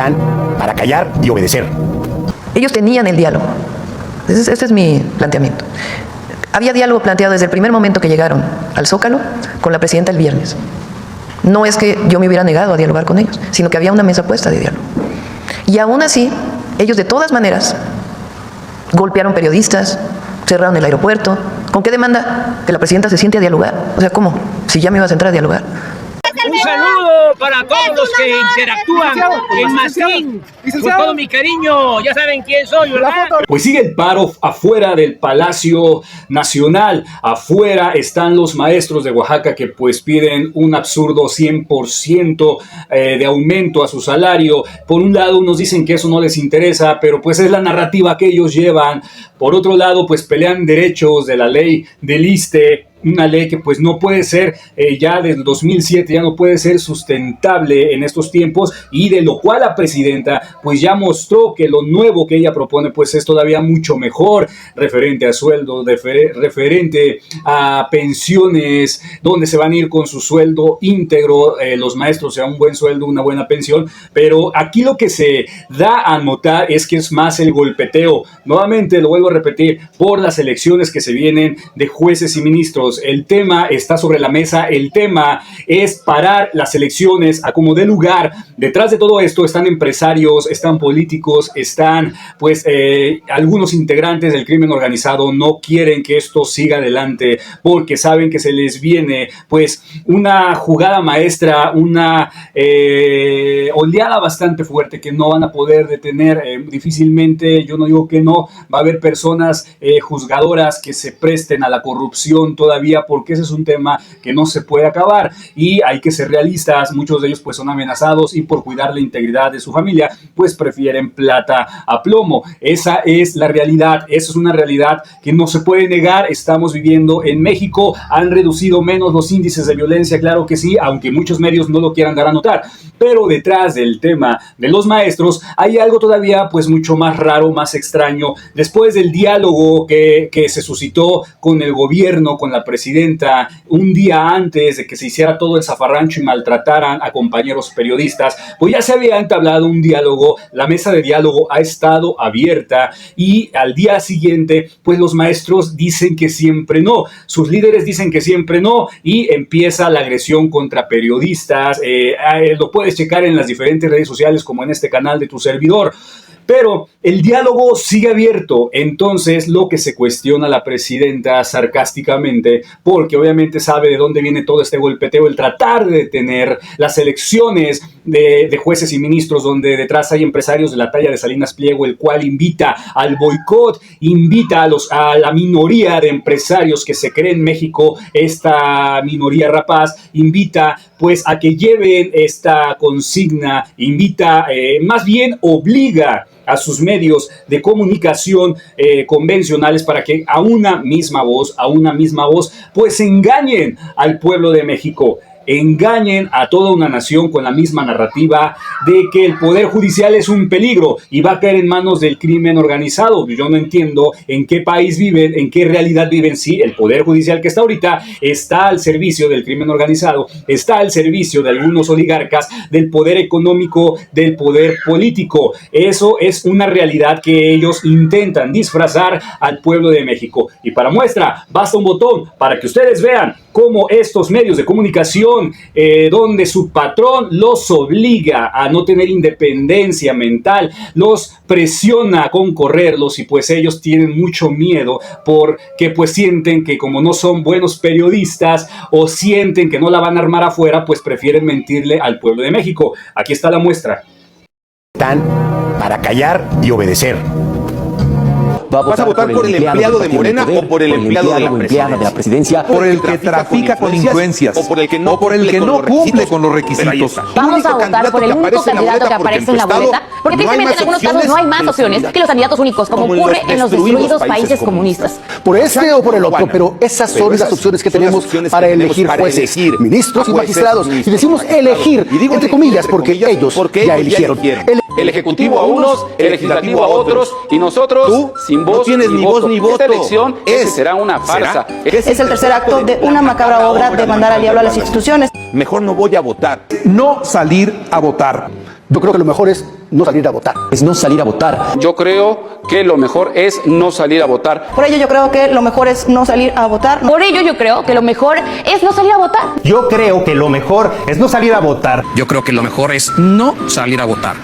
Están para callar y obedecer. Ellos tenían el diálogo. Ese es mi planteamiento. Había diálogo planteado desde el primer momento que llegaron al Zócalo con la presidenta el viernes. No es que yo me hubiera negado a dialogar con ellos, sino que había una mesa puesta de diálogo. Y aún así, ellos de todas maneras golpearon periodistas, cerraron el aeropuerto. ¿Con qué demanda? Que la presidenta se siente a dialogar. O sea, ¿cómo? Si ya me ibas a entrar a dialogar. Un saludo para todos los que interactúan en Mastín. Con todo mi cariño, ya saben quién soy, ¿verdad? Pues sigue el paro afuera del Palacio Nacional. Afuera están los maestros de Oaxaca que pues piden un absurdo 100% de aumento a su salario. Por un lado unos dicen que eso no les interesa, pero pues es la narrativa que ellos llevan. Por otro lado pues pelean derechos de la ley del ISSSTE. Una ley que pues no puede ser, ya desde 2007 ya no puede ser sustentable en estos tiempos, y de lo cual la presidenta pues ya mostró que lo nuevo que ella propone pues es todavía mucho mejor, referente a sueldo, referente a pensiones, donde se van a ir con su sueldo íntegro, los maestros, sea un buen sueldo, una buena pensión. Pero aquí lo que se da a notar es que es más el golpeteo, nuevamente lo vuelvo a repetir, por las elecciones que se vienen de jueces y ministros. El tema está sobre la mesa, el tema es parar las elecciones a como dé lugar. Detrás de todo esto están empresarios, están políticos, están pues algunos integrantes del crimen organizado. No quieren que esto siga adelante porque saben que se les viene pues una jugada maestra, una oleada bastante fuerte que no van a poder detener difícilmente. Yo no digo que no, va a haber personas juzgadoras que se presten a la corrupción todavía, porque ese es un tema que no se puede acabar y hay que ser realistas. Muchos de ellos pues son amenazados y por cuidar la integridad de su familia pues prefieren plata a plomo. Esa es la realidad, esa es una realidad que no se puede negar. Estamos viviendo en México, han reducido menos los índices de violencia, claro que sí, aunque muchos medios no lo quieran dar a notar, pero detrás del tema de los maestros hay algo todavía pues mucho más raro, más extraño. Después del diálogo que se suscitó con el gobierno, con la presidenta, un día antes de que se hiciera todo el zafarrancho y maltrataran a compañeros periodistas, pues ya se había entablado un diálogo. La mesa de diálogo ha estado abierta y al día siguiente pues los maestros dicen que siempre no, sus líderes dicen que siempre no, y empieza la agresión contra periodistas. Lo puedes checar en las diferentes redes sociales como en este canal de tu servidor. Pero el diálogo sigue abierto. Entonces lo que se cuestiona la presidenta sarcásticamente, porque obviamente sabe de dónde viene todo este golpeteo, el tratar de detener las elecciones de jueces y ministros, donde detrás hay empresarios de la talla de Salinas Pliego, el cual invita al boicot, invita a la minoría de empresarios que se cree en México, esta minoría rapaz, invita pues a que lleven esta consigna, invita, más bien obliga a sus medios de comunicación convencionales para que a una misma voz, pues engañen al pueblo de México. Engañen a toda una nación con la misma narrativa de que el poder judicial es un peligro y va a caer en manos del crimen organizado. Yo no entiendo en qué país viven, en qué realidad viven. Sí, el poder judicial que está ahorita está al servicio del crimen organizado, está al servicio de algunos oligarcas, del poder económico, del poder político. Eso es una realidad que ellos intentan disfrazar al pueblo de México. Y para muestra, basta un botón para que ustedes vean cómo estos medios de comunicación, donde su patrón los obliga a no tener independencia mental, los presiona con correrlos, y pues ellos tienen mucho miedo porque pues sienten que como no son buenos periodistas o sienten que no la van a armar afuera, pues prefieren mentirle al pueblo de México. Aquí está la muestra. Están para callar y obedecer. ¿Vas a votar por el empleado de Morena o por el empleado de la presidencia? Por el que trafica con influencias o por el que no cumple con los requisitos. Vamos a votar por el único candidato que aparece en la boleta, porque tristemente en algunos casos no hay más opciones que los candidatos únicos, como ocurre en los destruidos países comunistas. Por este o por el otro, pero esas son las opciones que tenemos para elegir jueces, ministros y magistrados. Y decimos elegir, entre comillas, porque ellos ya eligieron. El ejecutivo a unos, el legislativo a otros, y nosotros sin voz, no tienes ni voz ni voto. Esta elección será una farsa. Es el tercer acto de una macabra obra de mandar al diablo a las instituciones. Mejor no voy a votar. No salir a votar. Yo creo que lo mejor es no salir a votar. Es no salir a votar. Yo creo que lo mejor es no salir a votar. Por ello yo creo que lo mejor es no salir a votar. Por ello yo creo que lo mejor es no salir a votar. Yo creo que lo mejor es no salir a votar. Yo creo que lo mejor es no salir a votar.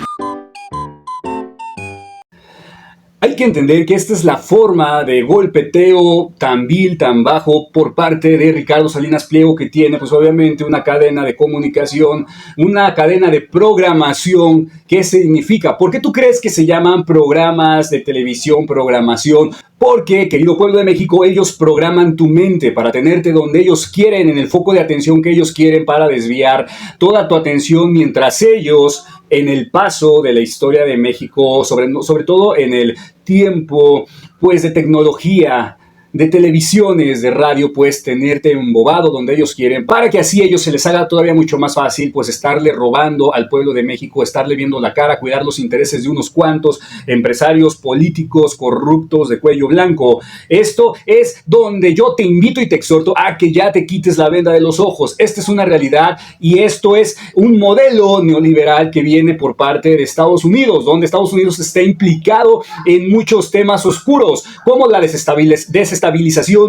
Hay que entender que esta es la forma de golpeteo tan vil, tan bajo por parte de Ricardo Salinas Pliego, que tiene pues obviamente una cadena de comunicación, una cadena de programación. ¿Qué significa? ¿Por qué tú crees que se llaman programas de televisión, programación? Porque, querido pueblo de México, ellos programan tu mente para tenerte donde ellos quieren, en el foco de atención que ellos quieren, para desviar toda tu atención, mientras ellos, en el paso de la historia de México, sobre todo en el tiempo pues de tecnología, de televisiones, de radio, pues tenerte embobado donde ellos quieren, para que así ellos se les haga todavía mucho más fácil pues estarle robando al pueblo de México, estarle viendo la cara, cuidar los intereses de unos cuantos empresarios políticos corruptos de cuello blanco. Esto es donde yo te invito y te exhorto a que ya te quites la venda de los ojos. Esta es una realidad y esto es un modelo neoliberal que viene por parte de Estados Unidos, donde Estados Unidos está implicado en muchos temas oscuros, como la desestabilización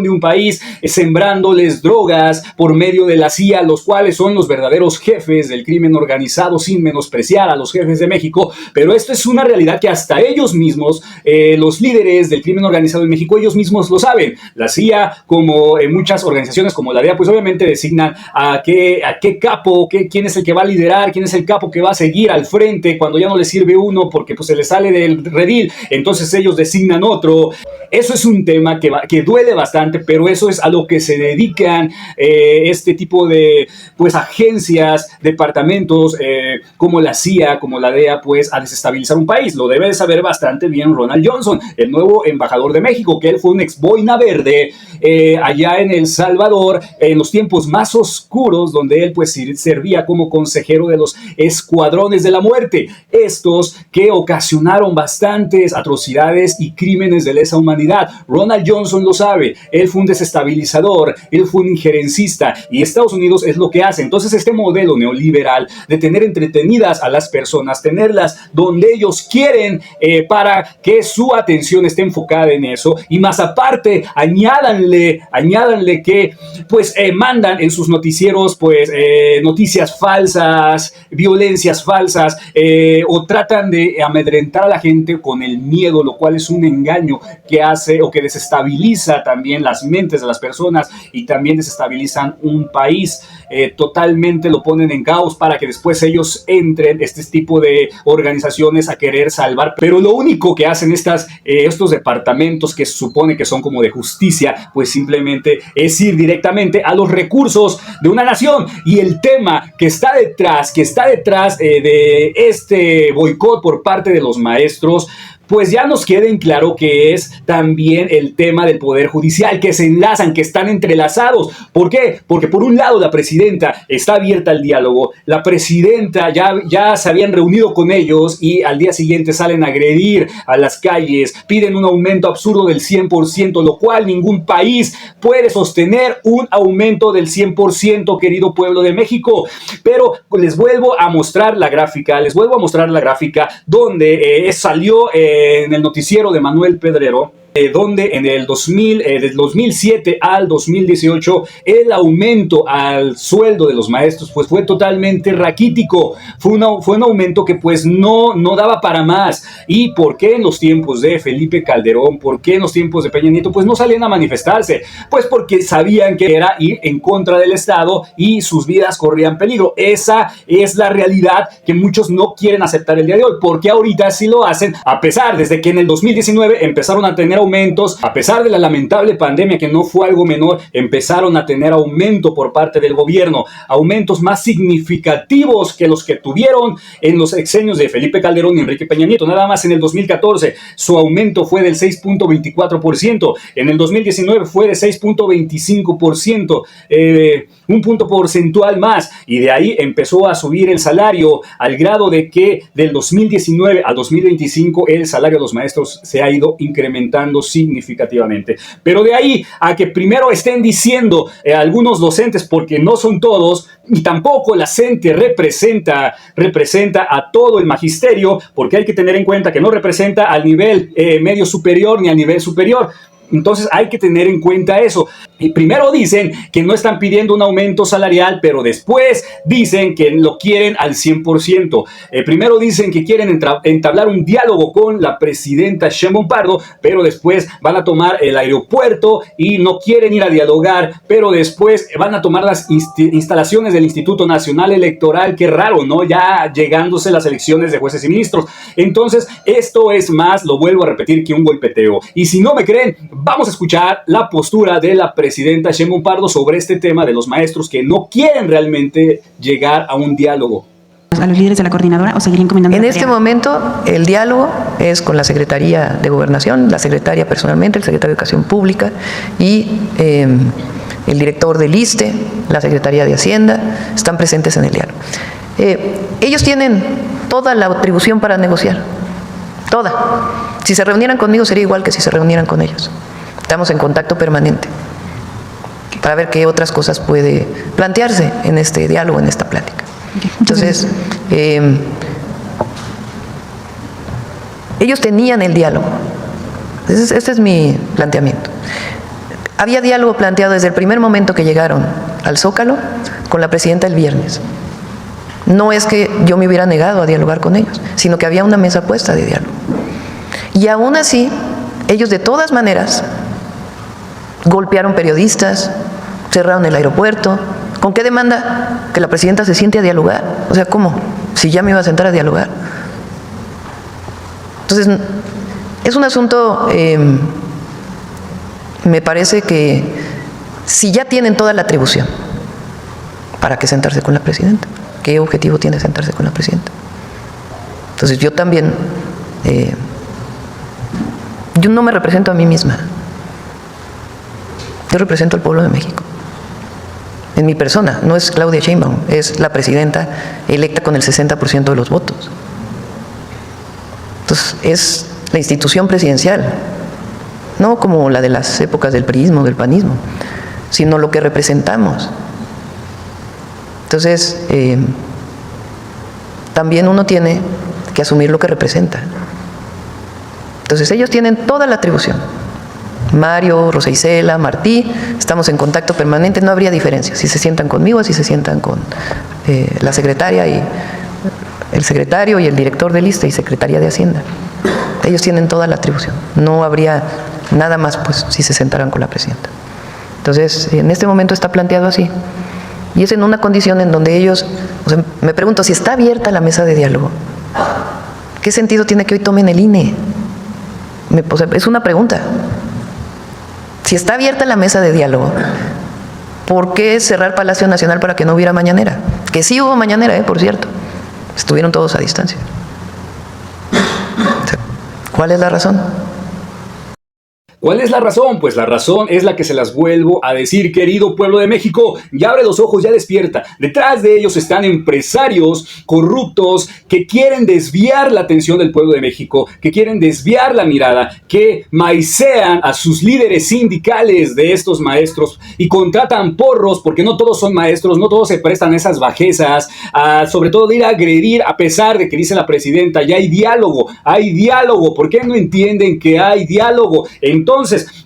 de un país, sembrándoles drogas por medio de la CIA, los cuales son los verdaderos jefes del crimen organizado, sin menospreciar a los jefes de México. Pero esto es una realidad que hasta ellos mismos, los líderes del crimen organizado en México, ellos mismos lo saben. La CIA, como muchas organizaciones como la DEA, pues obviamente designan a qué capo, quién es el que va a liderar, quién es el capo que va a seguir al frente cuando ya no les sirve uno porque pues se les sale del redil, entonces ellos designan otro. Eso es un tema que duele bastante, pero eso es a lo que se dedican este tipo de pues agencias, departamentos como la CIA, como la DEA, pues a desestabilizar un país. Lo debe de saber bastante bien Ronald Johnson, el nuevo embajador de México, que él fue un ex boina verde allá en El Salvador, en los tiempos más oscuros, donde él pues servía como consejero de los escuadrones de la muerte, estos que ocasionaron bastantes atrocidades y crímenes de lesa humanidad. Ronald Johnson lo sabe, él fue un desestabilizador, él fue un injerencista y Estados Unidos es lo que hace. Entonces este modelo neoliberal de tener entretenidas a las personas, tenerlas donde ellos quieren para que su atención esté enfocada en eso, y más aparte añádanle que pues mandan en sus noticieros pues noticias falsas, violencias falsas, o tratan de amedrentar a la gente con el miedo, lo cual es un engaño que hace o que desestabiliza también las mentes de las personas y también desestabilizan un país. Totalmente lo ponen en caos para que después ellos entren, este tipo de organizaciones, a querer salvar. Pero lo único que hacen estos departamentos que se supone que son como de justicia, pues simplemente es ir directamente a los recursos de una nación. Y el tema que está detrás de este boicot por parte de los maestros, pues ya nos queda en claro que es también el tema del Poder Judicial, que se enlazan, que están entrelazados. ¿Por qué? Porque por un lado la presidenta está abierta al diálogo, la presidenta ya se habían reunido con ellos y al día siguiente salen a agredir a las calles, piden un aumento absurdo del 100%, lo cual ningún país puede sostener un aumento del 100%, querido pueblo de México. Pero les vuelvo a mostrar la gráfica, donde salió en el noticiero de Manuel Pedrero, donde en el 2007 al 2018 el aumento al sueldo de los maestros pues fue totalmente raquítico, fue un aumento que pues no daba para más. ¿Y por qué en los tiempos de Felipe Calderón, por qué en los tiempos de Peña Nieto pues no salían a manifestarse? Pues porque sabían que era ir en contra del Estado y sus vidas corrían peligro. Esa es la realidad que muchos no quieren aceptar el día de hoy, porque ahorita sí lo hacen, a pesar desde que en el 2019 empezaron a tener aumentos, a pesar de la lamentable pandemia que no fue algo menor, empezaron a tener aumento por parte del gobierno, aumentos más significativos que los que tuvieron en los sexenios de Felipe Calderón y Enrique Peña Nieto. Nada más en el 2014 su aumento fue del 6.24%, en el 2019 fue de 6.25%, un punto porcentual más, y de ahí empezó a subir el salario al grado de que del 2019 al 2025 el salario de los maestros se ha ido incrementando bajando significativamente. Pero de ahí a que primero estén diciendo algunos docentes, porque no son todos, y tampoco la CENTE representa a todo el magisterio, porque hay que tener en cuenta que no representa al nivel medio superior ni al nivel superior. Entonces hay que tener en cuenta eso. Y primero dicen que no están pidiendo un aumento salarial, pero después dicen que lo quieren al 100%. Primero dicen que quieren entablar un diálogo con la presidenta Sheinbaum Pardo, pero después van a tomar el aeropuerto y no quieren ir a dialogar, pero después van a tomar las instalaciones del Instituto Nacional Electoral. Qué raro, ¿no? Ya llegándose las elecciones de jueces y ministros. Entonces, esto es más, lo vuelvo a repetir, que un golpeteo. Y si no me creen, vamos a escuchar la postura de la presidenta Sheinbaum Pardo sobre este tema de los maestros que no quieren realmente llegar a un diálogo. ¿A los líderes de la coordinadora o seguir encomendando? En este momento el diálogo es con la Secretaría de Gobernación, la secretaria personalmente, el secretario de Educación Pública y el director del ISSSTE, la Secretaría de Hacienda, están presentes en el diálogo. Ellos tienen toda la atribución para negociar, toda. Si se reunieran conmigo sería igual que si se reunieran con ellos. Estamos en contacto permanente para ver qué otras cosas puede plantearse en este diálogo, en esta plática. Entonces, ellos tenían el diálogo. Este es mi planteamiento. Había diálogo planteado desde el primer momento que llegaron al Zócalo con la presidenta el viernes. No es que yo me hubiera negado a dialogar con ellos, sino que había una mesa puesta de diálogo. Y aún así, ellos de todas maneras golpearon periodistas, cerraron el aeropuerto. ¿Con qué demanda? Que la presidenta se siente a dialogar. O sea, ¿cómo? Si ya me iba a sentar a dialogar. Entonces, es un asunto, me parece que si ya tienen toda la atribución, ¿para qué sentarse con la presidenta? ¿Qué objetivo tiene sentarse con la presidenta? Entonces, yo también, yo no me represento a mí misma. Yo represento al pueblo de México. En mi persona, no es Claudia Sheinbaum, es la presidenta electa con el 60% de los votos. Entonces, es la institución presidencial, no como la de las épocas del priismo, del panismo, sino lo que representamos. Entonces, también uno tiene que asumir lo que representa. Entonces, ellos tienen toda la atribución. Mario, Rosa Isela, Martí, estamos en contacto permanente, no habría diferencia si se sientan conmigo, si se sientan con la secretaria y el secretario y el director del ISSSTE y Secretaría de Hacienda. Ellos tienen toda la atribución, no habría nada más pues si se sentaran con la presidenta. Entonces, en este momento está planteado así, y es en una condición en donde ellos, o sea, me pregunto si está abierta la mesa de diálogo, ¿qué sentido tiene que hoy tomen el INE? O sea, es una pregunta. Si está abierta la mesa de diálogo, ¿por qué cerrar Palacio Nacional para que no hubiera mañanera? Que sí hubo mañanera, por cierto. Estuvieron todos a distancia. ¿Cuál es la razón? ¿Cuál es la razón? Pues la razón es la que se las vuelvo a decir, querido pueblo de México. Ya abre los ojos, ya despierta. Detrás de ellos están empresarios corruptos que quieren desviar la atención del pueblo de México, que quieren desviar la mirada, que maicean a sus líderes sindicales de estos maestros y contratan porros, porque no todos son maestros, no todos se prestan esas bajezas, sobre todo de ir a agredir, a pesar de que dice la presidenta, ya hay diálogo. ¿Por qué no entienden que hay diálogo? Entonces,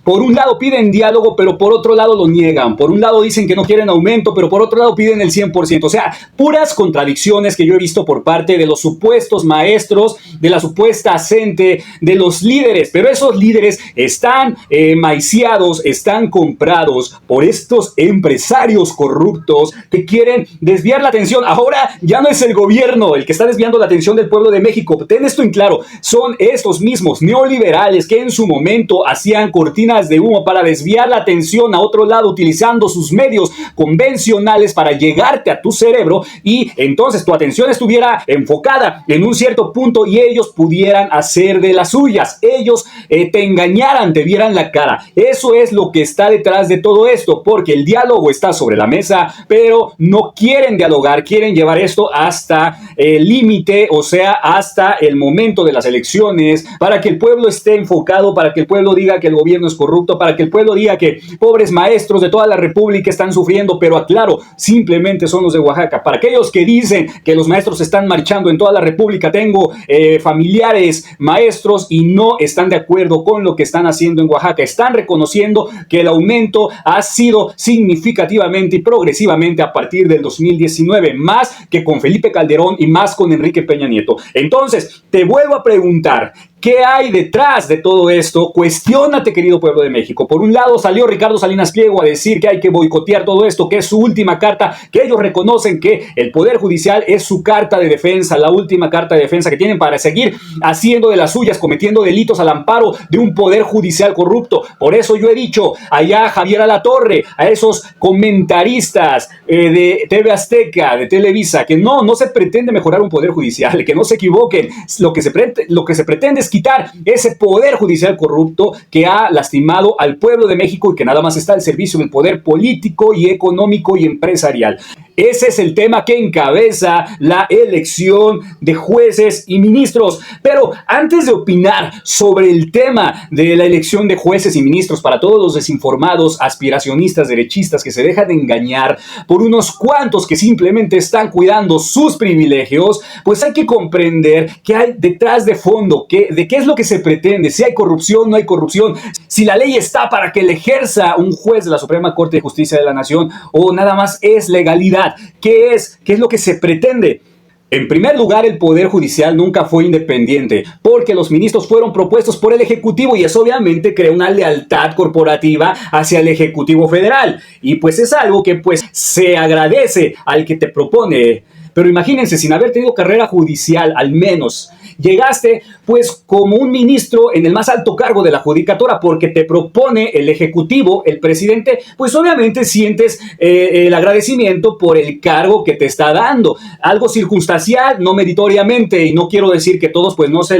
por un lado piden diálogo, pero por otro lado lo niegan. Por un lado dicen que no quieren aumento, pero por otro lado piden el 100%. O sea, puras contradicciones que yo he visto por parte de los supuestos maestros, de la supuesta CENTE, de los líderes. Pero esos líderes están maiciados, están comprados por estos empresarios corruptos que quieren desviar la atención. Ahora ya no es el gobierno el que está desviando la atención del pueblo de México. Ten esto en claro. Son estos mismos neoliberales que en su momento hacían serían cortinas de humo para desviar la atención a otro lado, utilizando sus medios convencionales para llegarte a tu cerebro, y entonces tu atención estuviera enfocada en un cierto punto y ellos pudieran hacer de las suyas, ellos te engañaran, te vieran la cara. Eso es lo que está detrás de todo esto, porque el diálogo está sobre la mesa, pero no quieren dialogar, quieren llevar esto hasta el límite, o sea, hasta el momento de las elecciones, para que el pueblo esté enfocado, para que el pueblo diga que el gobierno es corrupto, para que el pueblo diga que pobres maestros de toda la república están sufriendo, pero aclaro, simplemente son los de Oaxaca. Para aquellos que dicen que los maestros están marchando en toda la república, tengo familiares maestros y no están de acuerdo con lo que están haciendo en Oaxaca. Están reconociendo que el aumento ha sido significativamente y progresivamente a partir del 2019, más que con Felipe Calderón y más con Enrique Peña Nieto. Entonces, te vuelvo a preguntar, ¿qué hay detrás de todo esto? Cuestiónate, querido pueblo de México. Por un lado, salió Ricardo Salinas Pliego a decir que hay que boicotear todo esto, que es su última carta, que ellos reconocen que el Poder Judicial es su carta de defensa, la última carta de defensa que tienen para seguir haciendo de las suyas, cometiendo delitos al amparo de un Poder Judicial corrupto. Por eso yo he dicho allá a Javier Alatorre, a esos comentaristas de TV Azteca, de Televisa, que no se pretende mejorar un Poder Judicial, que no se equivoquen. Lo que se pretende es quitar ese Poder Judicial corrupto que ha lastimado al pueblo de México y que nada más está al servicio del poder político y económico y empresarial. Ese es el tema que encabeza la elección de jueces y ministros. Pero antes de opinar sobre el tema de la elección de jueces y ministros, para todos los desinformados, aspiracionistas, derechistas que se dejan de engañar por unos cuantos que simplemente están cuidando sus privilegios, pues hay que comprender qué hay detrás de fondo, de qué es lo que se pretende, si hay corrupción, no hay corrupción, si la ley está para que le ejerza un juez de la Suprema Corte de Justicia de la Nación o nada más es legalidad. ¿Qué es lo que se pretende? En primer lugar, el Poder Judicial nunca fue independiente porque los ministros fueron propuestos por el Ejecutivo y eso obviamente crea una lealtad corporativa hacia el Ejecutivo Federal y pues es algo que pues se agradece al que te propone. Pero imagínense, sin haber tenido carrera judicial al menos, llegaste pues como un ministro en el más alto cargo de la judicatura porque te propone el Ejecutivo, el presidente, pues obviamente sientes el agradecimiento por el cargo que te está dando. Algo circunstancial, no meritoriamente, y no quiero decir que todos pues no se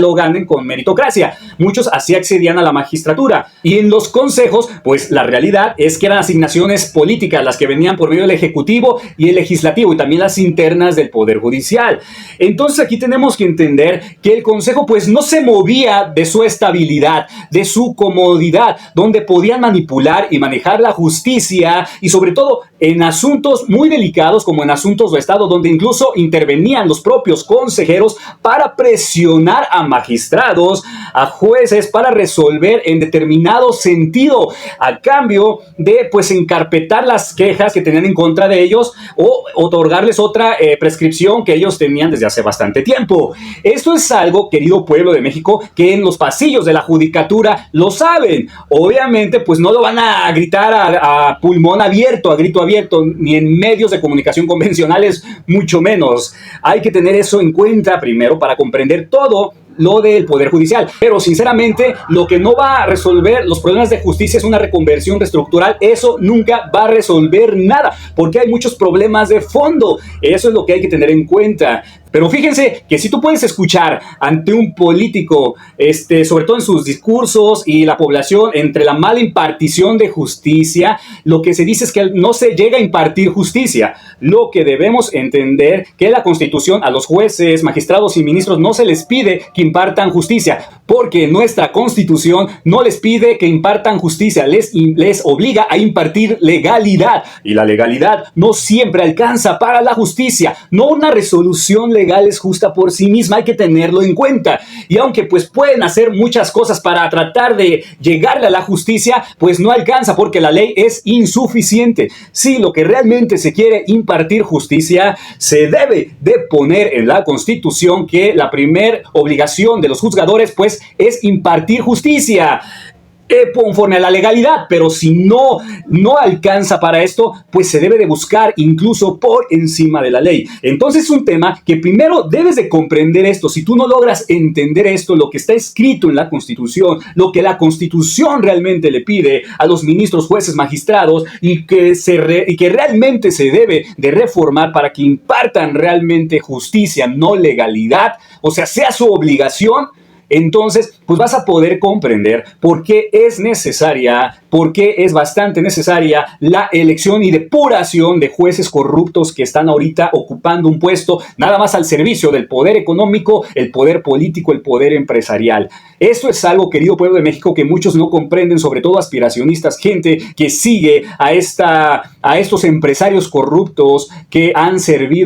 lo ganen con meritocracia. Muchos así accedían a la magistratura. Y en los consejos, pues la realidad es que eran asignaciones políticas las que venían por medio del Ejecutivo y el Legislativo y también las internas del Poder Judicial. Entonces aquí tenemos que entender que el Consejo pues no se movía de su estabilidad, de su comodidad, donde podían manipular y manejar la justicia y sobre todo en asuntos muy delicados como en asuntos de Estado, donde incluso intervenían los propios consejeros para presionar a magistrados, a jueces para resolver en determinado sentido, a cambio de pues encarpetar las quejas que tenían en contra de ellos o otorgarles otra prescripción que ellos tenían desde hace bastante tiempo. Esto es algo, querido pueblo de México, que en los pasillos de la judicatura lo saben. Obviamente, pues no lo van a gritar a pulmón abierto, a grito abierto, ni en medios de comunicación convencionales, mucho menos. Hay que tener eso en cuenta primero para comprender todo lo del Poder Judicial. Pero sinceramente, lo que no va a resolver los problemas de justicia es una reconversión reestructural. Eso nunca va a resolver nada, porque hay muchos problemas de fondo. Eso es lo que hay que tener en cuenta. Pero fíjense que si tú puedes escuchar ante un político, sobre todo en sus discursos y la población, entre la mala impartición de justicia, lo que se dice es que no se llega a impartir justicia. Lo que debemos entender que la Constitución a los jueces, magistrados y ministros no se les pide que impartan justicia, porque nuestra Constitución no les pide que impartan justicia, les obliga a impartir legalidad. Y la legalidad no siempre alcanza para la justicia. No una resolución legal es justa por sí misma, hay que tenerlo en cuenta. Y aunque pues pueden hacer muchas cosas para tratar de llegarle a la justicia, pues no alcanza porque la ley es insuficiente. Si lo que realmente se quiere impartir justicia, se debe de poner en la Constitución que la primer obligación de los juzgadores pues es impartir justicia. conforme a la legalidad, pero si no alcanza para esto, pues se debe de buscar incluso por encima de la ley. Entonces es un tema que primero debes de comprender esto. Si tú no logras entender esto, lo que está escrito en la Constitución, lo que la Constitución realmente le pide a los ministros, jueces, magistrados, y que realmente se debe de reformar para que impartan realmente justicia, no legalidad, o sea su obligación, entonces pues vas a poder comprender por qué es necesaria, por qué es bastante necesaria la elección y depuración de jueces corruptos que están ahorita ocupando un puesto nada más al servicio del poder económico, el poder político, el poder empresarial. Esto es algo, querido pueblo de México, que muchos no comprenden, sobre todo aspiracionistas, gente que sigue a estos empresarios corruptos que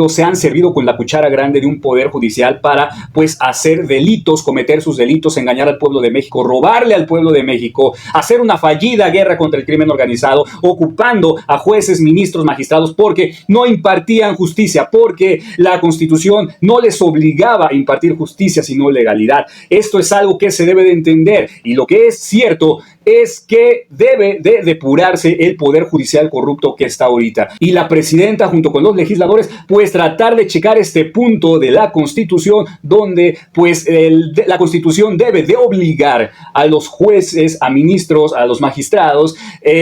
se han servido con la cuchara grande de un poder judicial para pues hacer delitos, cometer sus delitos, engañar al pueblo de México, robarle al pueblo de México, hacer una fallida guerra contra el crimen organizado, ocupando a jueces, ministros, magistrados, porque no impartían justicia, porque la Constitución no les obligaba a impartir justicia, sino legalidad. Esto es algo que se debe de entender, y lo que es cierto es que debe de depurarse el poder judicial corrupto que está ahorita. Y la presidenta, junto con los legisladores, pues tratar de checar este punto de la Constitución, donde pues la Constitución debe de obligar a los jueces, a ministros, a los magistrados,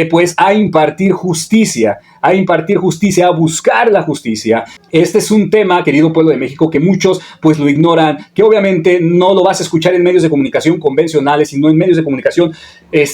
pues a impartir justicia, a buscar la justicia. Este es un tema, querido pueblo de México, que muchos pues lo ignoran, que obviamente no lo vas a escuchar en medios de comunicación convencionales, sino en medios de comunicación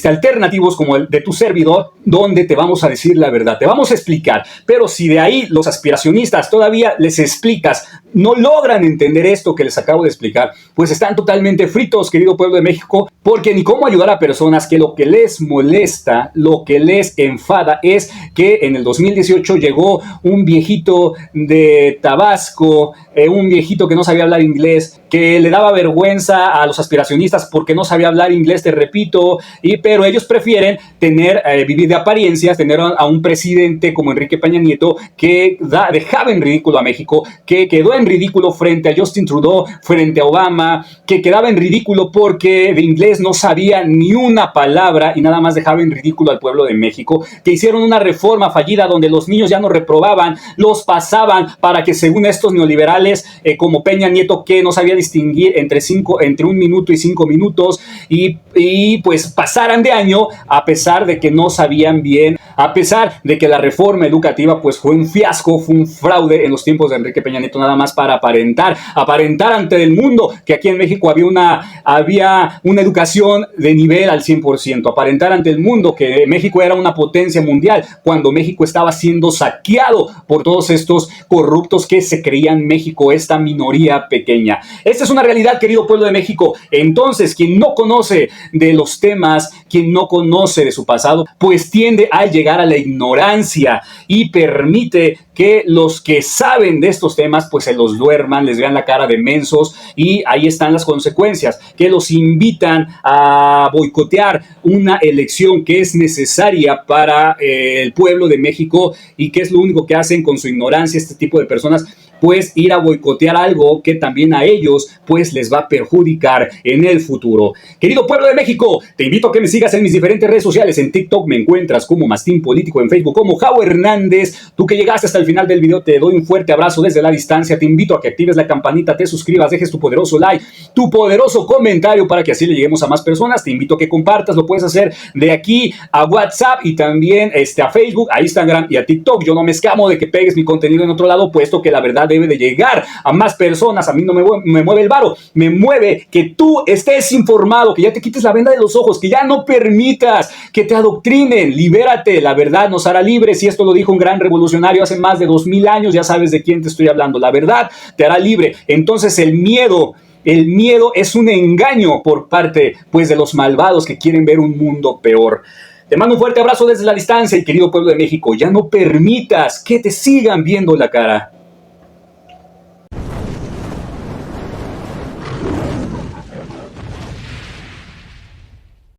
alternativos como el de tu servidor, donde te vamos a decir la verdad, te vamos a explicar. Pero si de ahí los aspiracionistas todavía les explicas, no logran entender esto que les acabo de explicar, pues están totalmente fritos, querido pueblo de México, porque ni cómo ayudar a personas que lo que les molesta, lo que les enfada es que en el 2018 llegó un viejito de Tabasco, un viejito que no sabía hablar inglés, que le daba vergüenza a los aspiracionistas porque no sabía hablar inglés, te repito, pero ellos prefieren vivir de apariencias, tener a un presidente como Enrique Peña Nieto que dejaba en ridículo a México, que quedó en ridículo frente a Justin Trudeau, frente a Obama, que quedaba en ridículo porque de inglés no sabía ni una palabra y nada más dejaba en ridículo al pueblo de México, que hicieron una reforma fallida donde los niños ya no reprobaban, los pasaban para que según estos neoliberales como Peña Nieto, que no sabía distinguir entre 1 minuto y 5 minutos y pues pasaran de año a pesar de que no sabían bien, a pesar de que la reforma educativa pues fue un fiasco, fue un fraude en los tiempos de Enrique Peña Nieto, nada más para aparentar ante el mundo que aquí en México había una educación de nivel al 100%, aparentar ante el mundo que México era una potencia mundial, cuando México estaba siendo saqueado por todos estos corruptos que se creían México, esta minoría pequeña. Esta es una realidad, querido pueblo de México. Entonces, quien no conoce de los temas, quien no conoce de su pasado, pues tiende a llegar a la ignorancia y permite que los que saben de estos temas pues se los duerman, les vean la cara de mensos, y ahí están las consecuencias, que los invitan a boicotear una elección que es necesaria para el pueblo de México, y que es lo único que hacen con su ignorancia este tipo de personas, pues ir a boicotear algo que también a ellos pues les va a perjudicar en el futuro. Querido pueblo de México, te invito a que me sigas en mis diferentes redes sociales. En TikTok me encuentras como Mastín Político, en Facebook como Jau Hernández. Tú que llegaste hasta el final del video, te doy un fuerte abrazo desde la distancia. Te invito a que actives la campanita, te suscribas, dejes tu poderoso like, tu poderoso comentario para que así le lleguemos a más personas. Te invito a que compartas, lo puedes hacer de aquí a WhatsApp y también a Facebook, a Instagram y a TikTok. Yo no me escamo de que pegues mi contenido en otro lado, puesto que la verdad debe de llegar a más personas. A mí no me mueve el varo, me mueve que tú estés informado, que ya te quites la venda de los ojos, que ya no permitas que te adoctrinen. Libérate, la verdad nos hará libres, y esto lo dijo un gran revolucionario hace más de 2000 años, ya sabes de quién te estoy hablando. La verdad te hará libre. Entonces el miedo es un engaño por parte pues de los malvados que quieren ver un mundo peor. Te mando un fuerte abrazo desde la distancia, y querido pueblo de México, ya no permitas que te sigan viendo la cara.